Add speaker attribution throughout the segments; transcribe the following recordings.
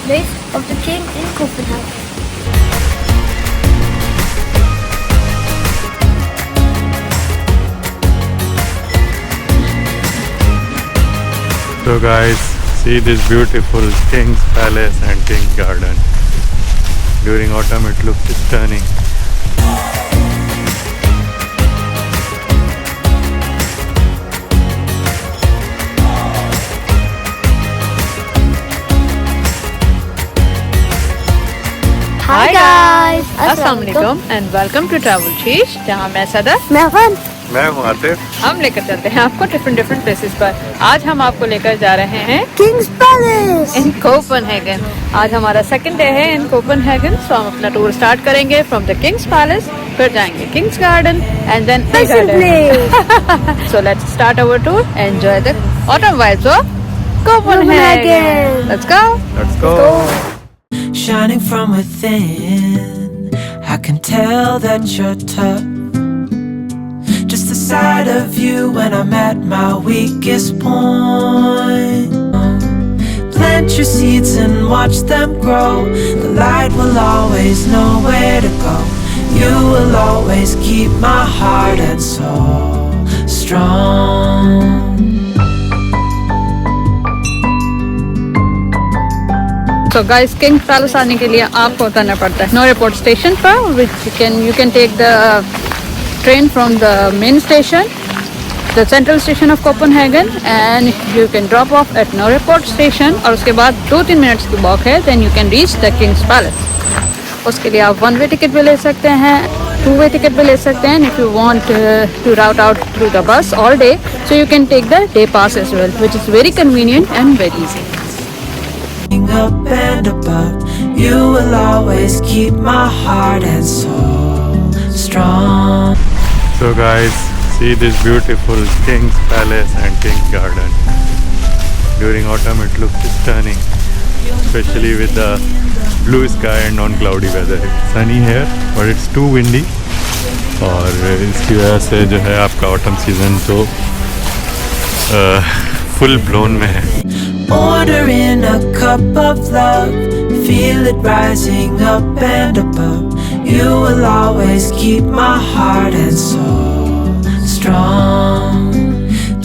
Speaker 1: place of the king in Copenhagen.
Speaker 2: So guys, see this beautiful King's Palace and King's Garden. During autumn it looks stunning.
Speaker 1: Hi guys,
Speaker 3: अस्सलामुअलैकुम and welcome to ट्रैवलशीश, जहाँ मैं सदर
Speaker 2: मैं हूँ आतिफ।
Speaker 3: हम लेकर चलते हैं आपको डिफरेंट प्लेसेस पर। आज हम आपको लेकर जा रहे हैं
Speaker 1: King's Palace
Speaker 3: इन कोपेनहेगन। आज हमारा सेकंड डे है इन कोपेनहेगन, सो हम अपना टूर स्टार्ट करेंगे फ्रॉम द किंग्स पैलेस, फिर जाएंगे king's garden and then so let's start our tour, enjoy the autumn vibes of Copenhagen. Let's go.
Speaker 4: Shining from within, I can tell that you're tough. Just the sight of you when I'm at my weakest point. Plant your seeds and watch them grow. The light will always know where to go. You will always keep my heart and soul strong.
Speaker 3: So guys, Kings palace आने के लिए आपको उतरना पड़ता है no airport station पर, which you can take the train from the main station, the central station of Copenhagen, and you can drop off at no airport station. और उसके बाद 2-3 मिनट्स की वॉक है, then you can reach the King's Palace. उसके लिए आप 1-way ticket भी ले सकते हैं, 2-way टिकट भी ले सकते हैं. If you want to route out through the bus all day, so you can take the day pass as well, which is very convenient and very easy.
Speaker 4: Up and above, you will always keep my heart and soul strong.
Speaker 2: So guys, see this beautiful King's Palace and King's Garden. During autumn it looks stunning, especially with the blue sky and non-cloudy weather. It's sunny here, but it's too windy. और इसकी वजह से जो है आपका autumn season तो full blown में है.
Speaker 4: Order in a cup of love, feel it rising up and above. You will always keep my heart and soul strong.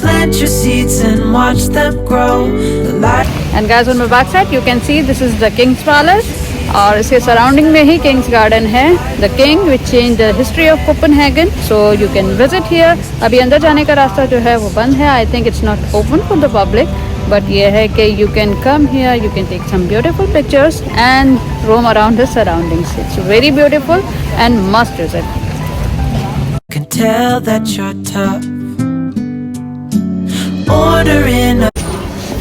Speaker 4: Plant your seeds and watch them grow. The light.
Speaker 3: And guys, on my back side you can see this is the King's Palace, और इसके surrounding में ही Kings garden है. The king which change the history of Copenhagen, so you can visit here. अभी अंदर जाने का रास्ता जो है वो बंद है. I think it's not open for the public, but ये है कि you can come here, you can take some beautiful pictures and roam around the surroundings. It's very beautiful and must visit.
Speaker 4: Can tell that you're tough. Order in a.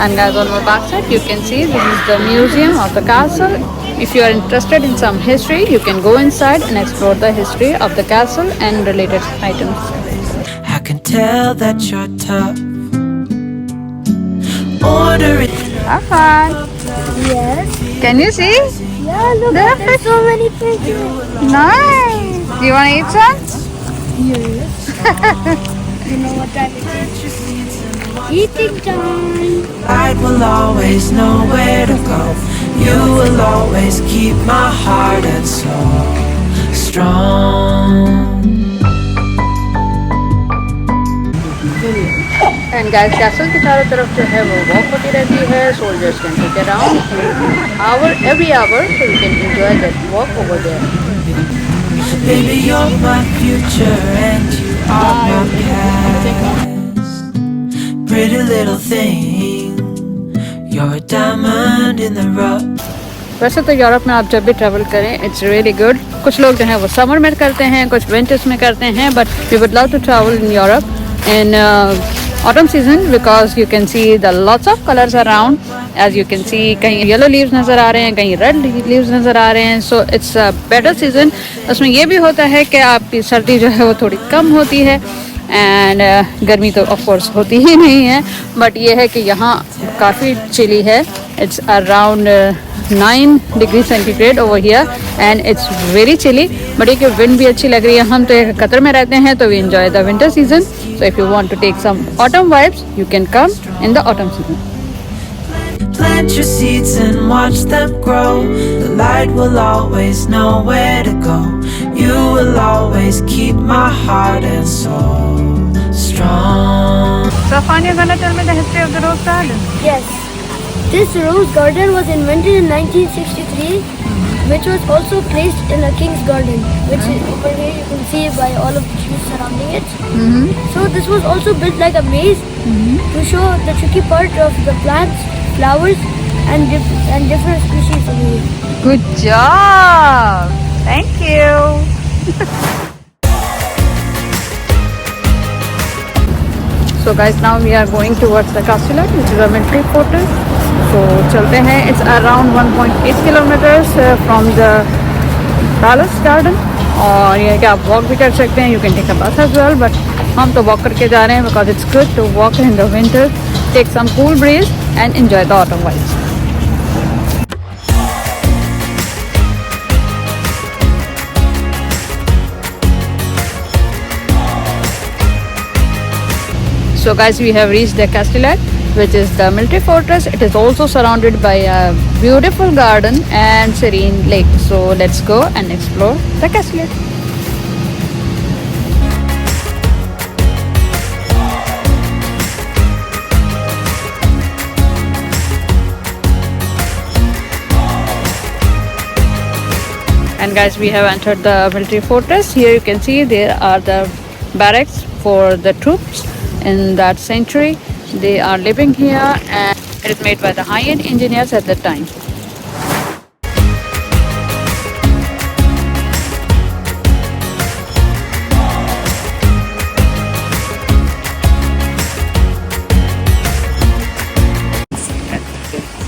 Speaker 3: And guys, on my back side you can see this is the museum of the castle. If you are interested in some history, you can go inside and explore the history of the castle and related items.
Speaker 4: I can tell that you're tough. Order it.
Speaker 3: Have fun.
Speaker 1: Yes.
Speaker 3: Can you see?
Speaker 1: Yeah, look, there's so many pictures.
Speaker 3: Nice. You want to eat some?
Speaker 1: Yes. You know what time it is? Eating time.
Speaker 4: Light will always know where to go. You will always keep my heart and soul strong.
Speaker 3: And guys, castle के चारों तरफ जो है वो walk होती रहती है. Soldiers can take around every hour, so you can enjoy that walk over there.
Speaker 4: Baby, you're my future and you are my past. Pretty little thing, you're a diamond in the rough.
Speaker 3: वैसे तो Europe में आप जब भी travel करें it's really good. कुछ लोग जो हैं वो समर में करते हैं, कुछ विंटर्स में करते हैं, but we would love to travel in Europe in autumn season because you can see the lots of colours around. As you can see कहीं येलो लीव्स नज़र आ रहे हैं, कहीं रेड लीव्स नज़र आ रहे हैं. So it's a better season. उसमें ये भी होता है कि आपकी सर्दी जो है वो थोड़ी कम होती है एंड गर्मी तो ऑफ कोर्स होती ही नहीं है, बट ये है कि यहाँ काफ़ी चिली है. It's around 9 degree centigrade over here and it's very chilly. But एक विंड भी अच्छी लग रही है. हम तो कतर में रहते हैं तो we enjoy the winter season. So if you want to take some autumn vibes you can come in the autumn season.
Speaker 4: Plant your seeds and watch them grow. The light will always know where to go. You will always keep my heart and soul strong.
Speaker 3: Safan, you're gonna tell me the history of the rose garden?
Speaker 1: Yes. This rose garden was invented in 1963, which was also placed in a king's garden, which is over here you can see by all of the trees surrounding it. So this was also built like a maze to show the tricky part of the plants, flowers, and different species over here.
Speaker 3: Good job! Thank you! So guys, now we are going towards the Kastellet, which is a military fortress. So चलते हैं. It's around 1.8 kilometers from the palace garden. और ये कि आप walk भी कर सकते हैं. You can take a bus as well, but हम तो walk करके जा रहे हैं because it's good to walk in the winter, take some cool breeze and enjoy the autumn vibes. So guys, we have reached the Kastellet, which is the military fortress. It is also surrounded by a beautiful garden and serene lake. So let's go and explore the Kastellet. And guys, we have entered the military fortress. Here you can see there are the barracks for the troops in that century. They are living here and it is made by the high-end engineers at the time.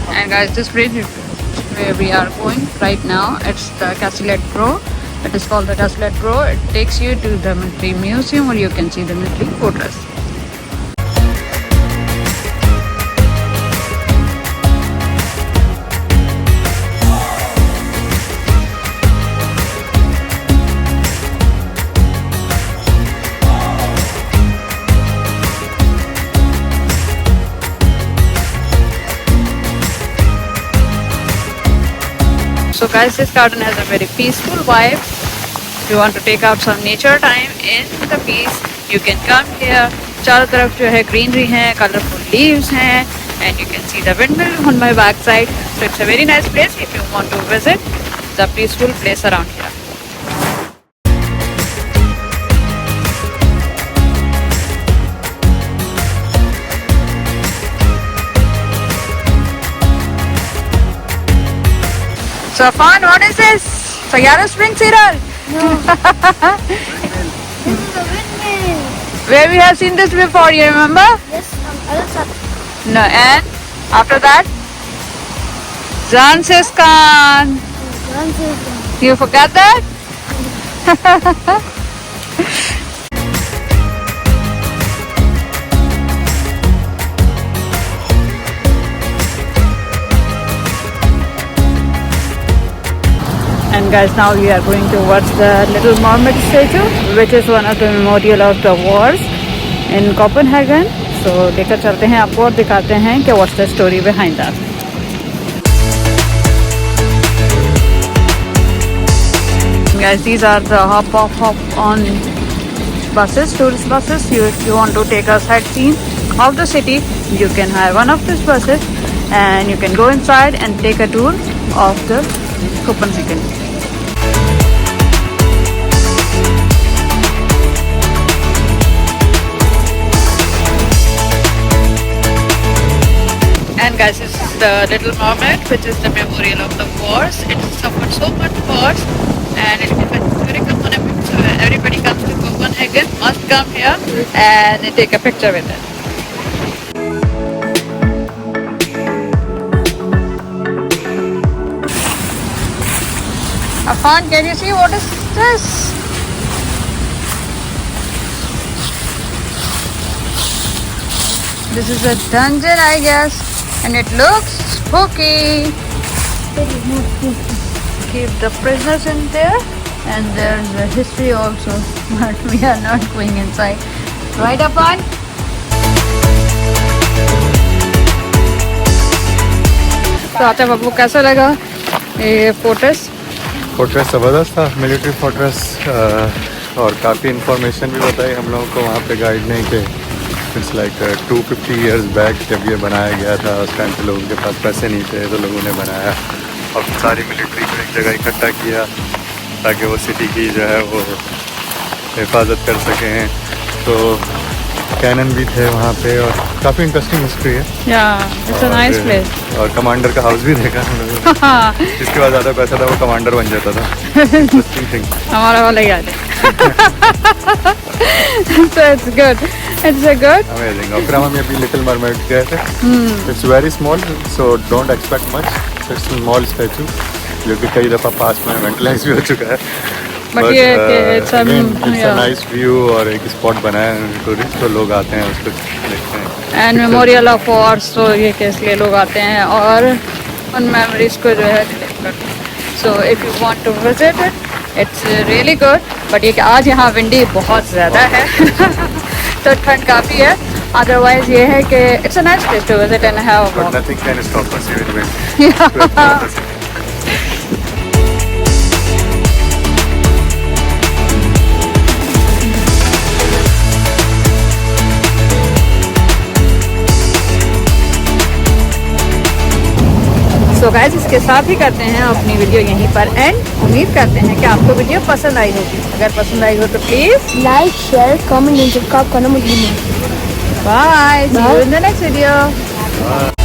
Speaker 3: And guys, this bridge where we are going right now, it's the Kastellet Pro. It is called the Kastellet Pro. It takes you to the military museum where you can see the military fortress. So guys, this garden has a very peaceful vibe. If you want to take out some nature time in the peace, you can come here. चारों तरफ जो है greenery है, colorful leaves हैं, and you can see the windmill on my back side. So it's a very nice place if you want to visit the peaceful place around here. So fun, what is this? Sayara Spring Cereal?
Speaker 1: No. This is a windmill.
Speaker 3: Where we have seen this before, you remember?
Speaker 1: Yes, Alasat.
Speaker 3: No, and after that? Zansiskan. You forgot that? And guys, now we are going towards the Little Mermaid statue, which is one of the memorial of the wars in Copenhagen. So लेकर चलते हैं आपको और दिखाते हैं कि what's the story behind that. Guys, these are the hop on buses, tourist buses. If you want to take a sightseeing of the city, you can hire one of these buses and you can go inside and take a tour of the Copenhagen. And guys, this is the Little Mermaid, which is the memorial of the wars. It suffered so much wars and it is very common. So everybody comes to Copenhagen, must come here and take a picture with it. Afan, can you see what is this? This is a dungeon, I guess, and it looks spooky. Keep the prisoners in there, and there's a history also, but we are not going inside. Right, Afan? तो आते बाबू कैसा लगा ये fortress?
Speaker 2: Fortress ज़बरदस्त था, military fortress, और काफ़ी information भी बताई हम लोगों को वहाँ पे गाइड ने कि इट्स लाइक 250 इयर्स बैक जब ये बनाया गया था, उस टाइम पे लोगों के पास पैसे नहीं थे तो लोगों ने बनाया और सारी मिलिट्री को एक जगह इकट्ठा किया ताकि वो सिटी की जो है वो हिफाजत कर सकें। तो कैनन भी थे वहाँ पे और काफ़ी इंटरेस्टिंग हिस्ट्री है।
Speaker 3: It's a nice place.
Speaker 2: और कमांडर का हाउस भी देखा हम लोगों ने, जिसके बाद ज़्यादा पैसा था वो कमांडर बन जाता था। Interesting thing.
Speaker 3: हमारा वाला याद है। So it's good. It's a good.
Speaker 2: Amazing. और फिर हम अभी लिटिल मरमेड गए थे। It's very small, so don't expect much. It's a small statue, जो कि कई दफ़ा पास में वेंटिलाइज भी हो चुका है।
Speaker 3: But ये it's
Speaker 2: a nice view और एक स्पॉट बनाया है टूरिस्ट, तो लोग आते हैं उसको देखते हैं।
Speaker 3: एंड मेमोरियल ऑफ वॉर्स, तो ये के इसलिए लोग आते हैं और उन मेमोरीज को जो है रिलेट करते हैं। So if you want to visit it, it's really good. But ये कि आज यहाँ विंडी बहुत ज़्यादा है तो ठंड काफ़ी है। अदरवाइज ये है कि it's a nice place to visit and have a walk.
Speaker 2: Nothing can stop us even when
Speaker 3: so guys, इसके साथ ही करते हैं अपनी वीडियो यहीं पर एंड। उम्मीद करते हैं कि आपको वीडियो पसंद आई होगी। अगर पसंद आई हो तो please
Speaker 1: like, share, comment and subscribe करना मत भूलना।
Speaker 3: Bye, see you in the next video.